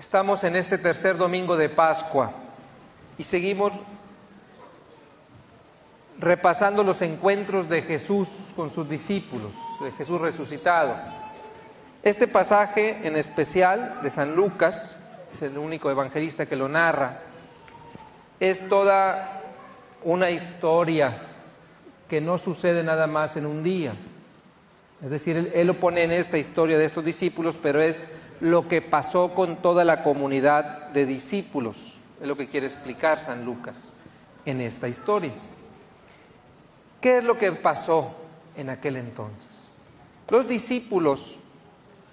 Estamos en este tercer domingo de Pascua y seguimos repasando los encuentros de Jesús con sus discípulos, de Jesús resucitado. Este pasaje en especial de San Lucas, es el único evangelista que lo narra, es toda una historia que no sucede nada más en un día. Es decir, él lo pone en esta historia de estos discípulos, pero es lo que pasó con toda la comunidad de discípulos. Es lo que quiere explicar San Lucas en esta historia. ¿Qué es lo que pasó en aquel entonces? Los discípulos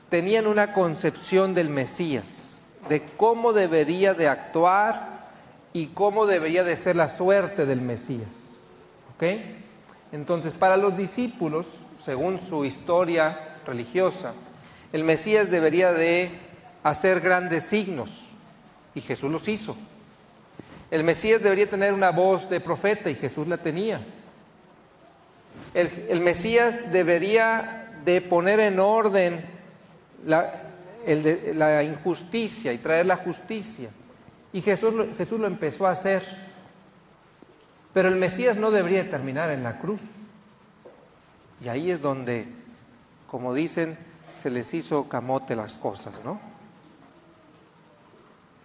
tenían una concepción del Mesías, de cómo debería de actuar y cómo debería de ser la suerte del Mesías. ¿Ok? Entonces, para los discípulos, según su historia religiosa, el Mesías debería de hacer grandes signos, y Jesús los hizo. El Mesías debería tener una voz de profeta, y Jesús la tenía. El Mesías debería de poner en orden la injusticia y traer la justicia, y Jesús lo empezó a hacer. Pero el Mesías no debería terminar en la cruz. Y ahí es donde, como dicen, se les hizo camote las cosas, ¿no?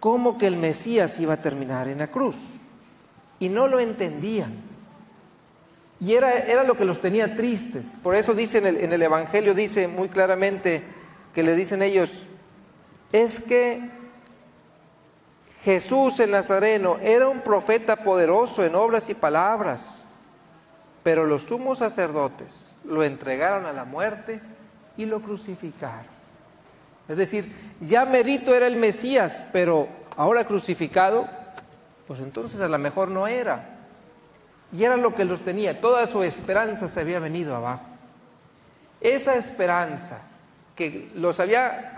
¿Cómo que el Mesías iba a terminar en la cruz? Y no lo entendían. Y era lo que los tenía tristes. Por eso dice en el Evangelio, dice muy claramente que le dicen ellos, es que Jesús el Nazareno era un profeta poderoso en obras y palabras, pero los sumos sacerdotes lo entregaron a la muerte y lo crucificaron. Es decir, ya merito era el Mesías, pero ahora crucificado, pues entonces a lo mejor no era. Y era lo que los tenía, toda su esperanza se había venido abajo. Esa esperanza que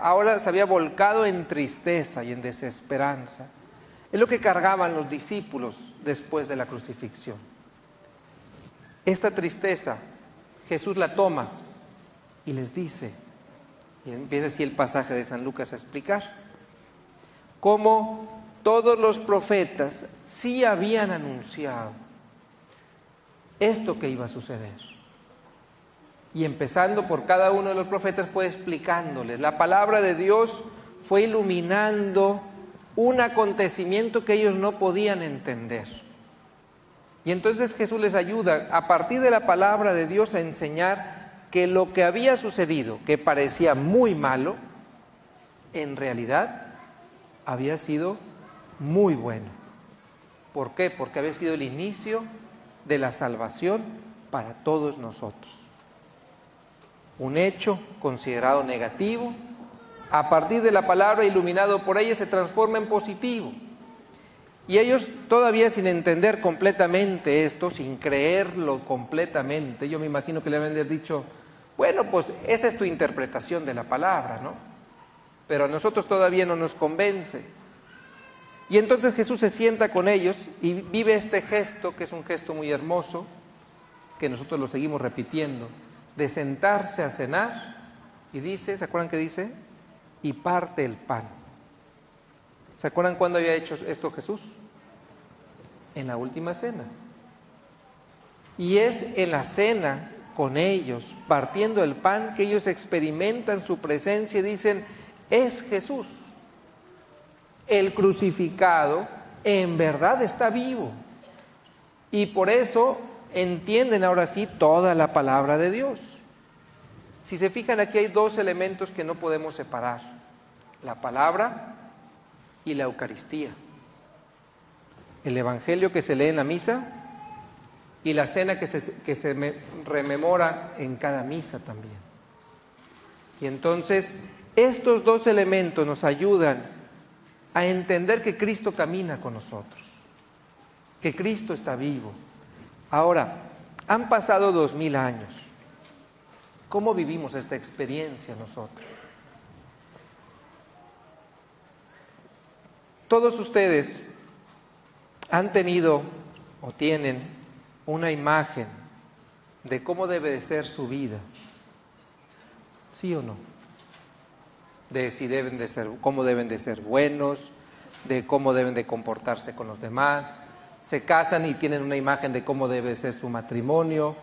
ahora se había volcado en tristeza y en desesperanza, es lo que cargaban los discípulos después de la crucifixión. Esta tristeza, Jesús la toma y les dice, y empieza así el pasaje de San Lucas a explicar, cómo todos los profetas sí habían anunciado esto que iba a suceder. Y empezando por cada uno de los profetas fue explicándoles, la palabra de Dios fue iluminando un acontecimiento que ellos no podían entender. Y entonces Jesús les ayuda a partir de la palabra de Dios a enseñar que lo que había sucedido, que parecía muy malo, en realidad había sido muy bueno. ¿Por qué? Porque había sido el inicio de la salvación para todos nosotros. Un hecho considerado negativo, a partir de la palabra iluminado por ella se transforma en positivo. Y ellos todavía sin entender completamente esto, sin creerlo completamente, yo me imagino que le habían dicho, bueno, pues esa es tu interpretación de la palabra, ¿no? Pero a nosotros todavía no nos convence. Y entonces Jesús se sienta con ellos y vive este gesto, que es un gesto muy hermoso, que nosotros lo seguimos repitiendo, de sentarse a cenar, y dice, ¿se acuerdan qué dice? Y parte el pan. ¿Se acuerdan cuándo había hecho esto Jesús? En la última cena. Y es en la cena con ellos, partiendo el pan, que ellos experimentan su presencia y dicen, es Jesús. El crucificado en verdad está vivo. Y por eso entienden ahora sí toda la palabra de Dios. Si se fijan, aquí hay dos elementos que no podemos separar: la palabra y la Eucaristía. El Evangelio que se lee en la misa y la cena que se rememora en cada misa también. Y entonces, estos dos elementos nos ayudan a entender que Cristo camina con nosotros, que Cristo está vivo. Ahora, han pasado 2000 años. ¿Cómo vivimos esta experiencia nosotros? Todos ustedes han tenido o tienen una imagen de cómo debe de ser su vida, ¿sí o no? de si deben de ser, cómo deben de ser buenos, de cómo deben de comportarse con los demás. Se casan y tienen una imagen de cómo debe ser su matrimonio,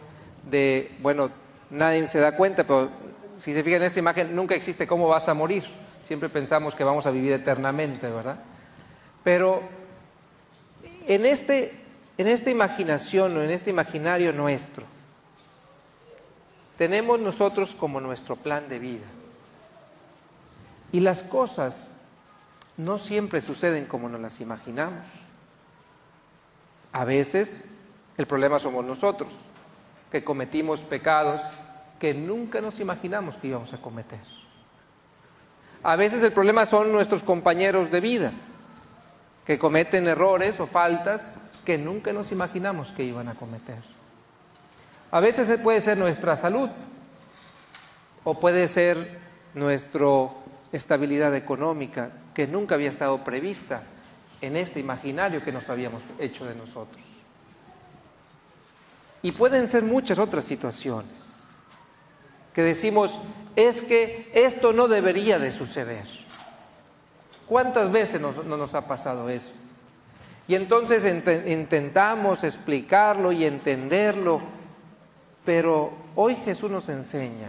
bueno, nadie se da cuenta, pero si se fijan en esa imagen, nunca existe cómo vas a morir. Siempre pensamos que vamos a vivir eternamente, ¿verdad? Pero en esta imaginación o en este imaginario nuestro, tenemos nosotros como nuestro plan de vida. Y las cosas no siempre suceden como nos las imaginamos. A veces el problema somos nosotros, que cometimos pecados que nunca nos imaginamos que íbamos a cometer. A veces el problema son nuestros compañeros de vida, que cometen errores o faltas que nunca nos imaginamos que iban a cometer. A veces puede ser nuestra salud, o puede ser nuestra estabilidad económica, que nunca había estado prevista en este imaginario que nos habíamos hecho de nosotros. Y pueden ser muchas otras situaciones que decimos, es que esto no debería de suceder. ¿Cuántas veces no nos ha pasado eso? Y entonces intentamos explicarlo y entenderlo, pero hoy Jesús nos enseña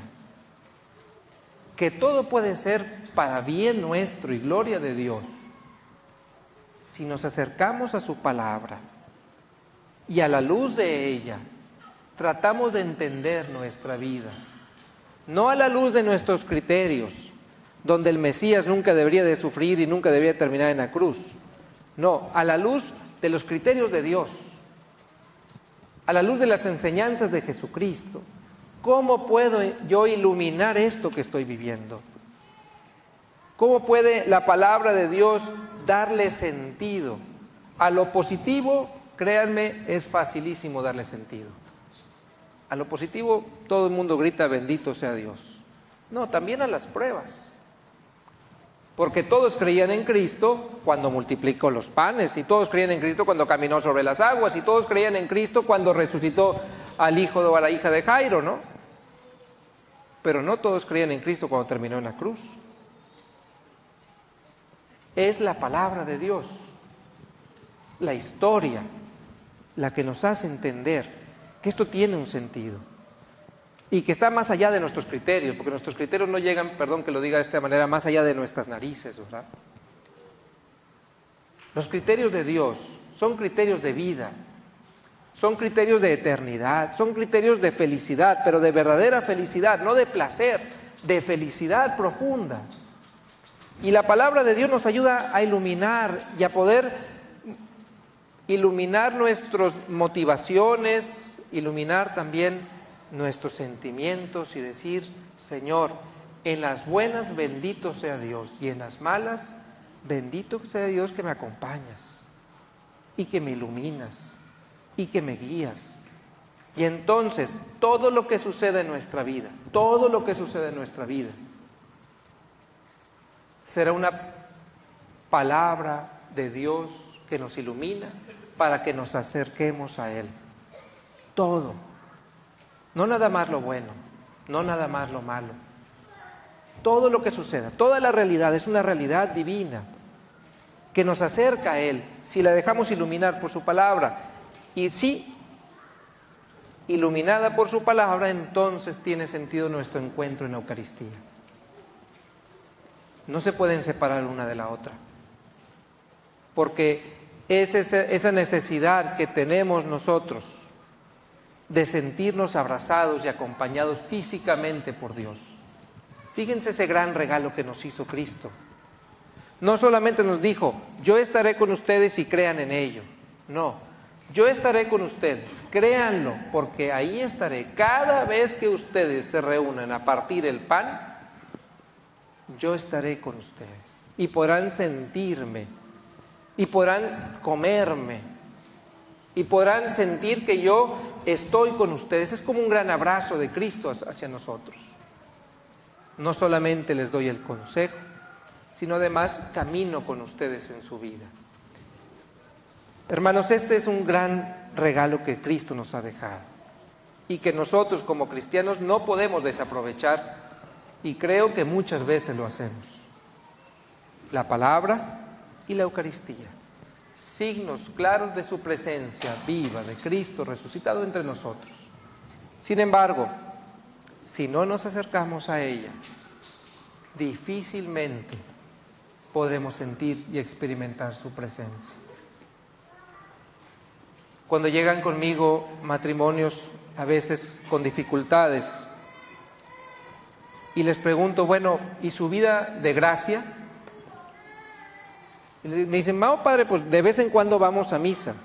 que todo puede ser para bien nuestro y gloria de Dios si nos acercamos a su palabra y a la luz de ella tratamos de entender nuestra vida, no a la luz de nuestros criterios, donde el Mesías nunca debería de sufrir y nunca debería terminar en la cruz, no, a la luz de los criterios de Dios, a la luz de las enseñanzas de Jesucristo. ¿Cómo puedo yo iluminar esto que estoy viviendo? ¿Cómo puede la palabra de Dios darle sentido? A lo positivo, créanme, es facilísimo darle sentido. A lo positivo todo el mundo grita bendito sea Dios. No, también a las pruebas. Porque todos creían en Cristo cuando multiplicó los panes, y todos creían en Cristo cuando caminó sobre las aguas, y todos creían en Cristo cuando resucitó al hijo o a la hija de Jairo, ¿no? Pero no todos creían en Cristo cuando terminó en la cruz. Es la palabra de Dios, la historia, la que nos hace entender que esto tiene un sentido y que está más allá de nuestros criterios, porque nuestros criterios no llegan, perdón que lo diga de esta manera, más allá de nuestras narices, ¿verdad? Los criterios de Dios son criterios de vida, son criterios de eternidad, son criterios de felicidad, pero de verdadera felicidad, no de placer, de felicidad profunda. Y la palabra de Dios nos ayuda a iluminar y a poder iluminar nuestras motivaciones, iluminar también nuestros sentimientos y decir, Señor, en las buenas bendito sea Dios y en las malas bendito sea Dios que me acompañas y que me iluminas y que me guías. Y entonces todo lo que sucede en nuestra vida, todo lo que sucede en nuestra vida será una palabra de Dios que nos ilumina para que nos acerquemos a Él. Todo. No nada más lo bueno, no nada más lo malo. Todo lo que suceda, toda la realidad es una realidad divina que nos acerca a Él si la dejamos iluminar por su palabra. Y si iluminada por su palabra, entonces tiene sentido nuestro encuentro en la Eucaristía. No se pueden separar una de la otra, porque es esa necesidad que tenemos nosotros de sentirnos abrazados y acompañados físicamente por Dios. Fíjense ese gran regalo que nos hizo Cristo. No solamente nos dijo, yo estaré con ustedes y crean en ello. No, yo estaré con ustedes, créanlo, porque ahí estaré. Cada vez que ustedes se reúnan a partir el pan, yo estaré con ustedes. Y podrán sentirme, y podrán comerme, y podrán sentir que yo estoy con ustedes. Es como un gran abrazo de Cristo hacia nosotros. No solamente les doy el consejo, sino además camino con ustedes en su vida. Hermanos, este es un gran regalo que Cristo nos ha dejado y que nosotros como cristianos no podemos desaprovechar, y creo que muchas veces lo hacemos. la palabra y la Eucaristía. Signos claros de su presencia viva, de Cristo resucitado entre nosotros. Sin embargo, si no nos acercamos a ella, difícilmente podremos sentir y experimentar su presencia. Cuando llegan conmigo matrimonios a veces con dificultades y les pregunto, bueno, ¿y su vida de gracia? Y me dicen, no, padre, pues de vez en cuando vamos a misa.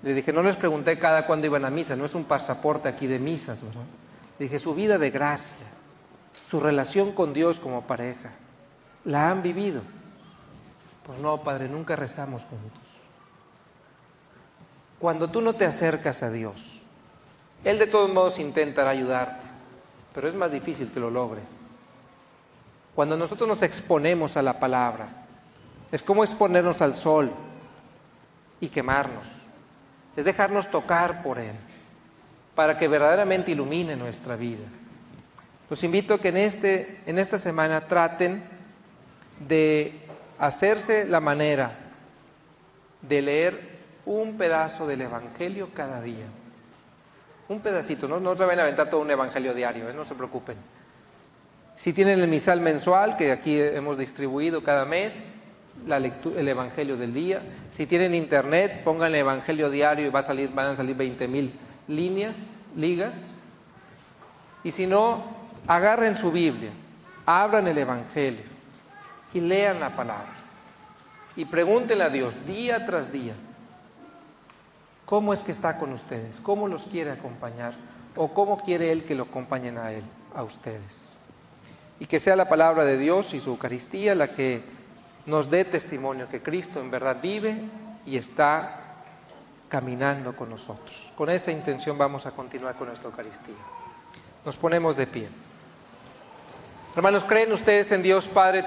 Le dije, no les pregunté cada cuándo iban a misa, no es un pasaporte aquí de misas, ¿verdad? Le dije, su vida de gracia, su relación con Dios como pareja, ¿la han vivido? Pues no, padre, nunca rezamos juntos. Cuando tú no te acercas a Dios, Él de todos modos intentará ayudarte, pero es más difícil que lo logre. Cuando nosotros nos exponemos a la palabra, es como exponernos al sol y quemarnos. Es dejarnos tocar por Él, para que verdaderamente ilumine nuestra vida. Los invito a que en esta semana traten de hacerse la manera de leer un pedazo del Evangelio cada día. Un pedacito, no se van a aventar todo un Evangelio diario, no se preocupen. Si tienen el misal mensual, que aquí hemos distribuido cada mes, el Evangelio del día. Si tienen internet, pongan el Evangelio diario y van a salir 20,000 ligas. Y si no, agarren su Biblia, abran el Evangelio y lean la palabra. Y pregúntenle a Dios día tras día, ¿cómo es que está con ustedes? ¿Cómo los quiere acompañar? ¿O cómo quiere Él que lo acompañen a ustedes? Y que sea la palabra de Dios y su Eucaristía la que nos dé testimonio que Cristo en verdad vive y está caminando con nosotros. Con esa intención vamos a continuar con nuestra Eucaristía. Nos ponemos de pie. Hermanos, ¿creen ustedes en Dios Padre?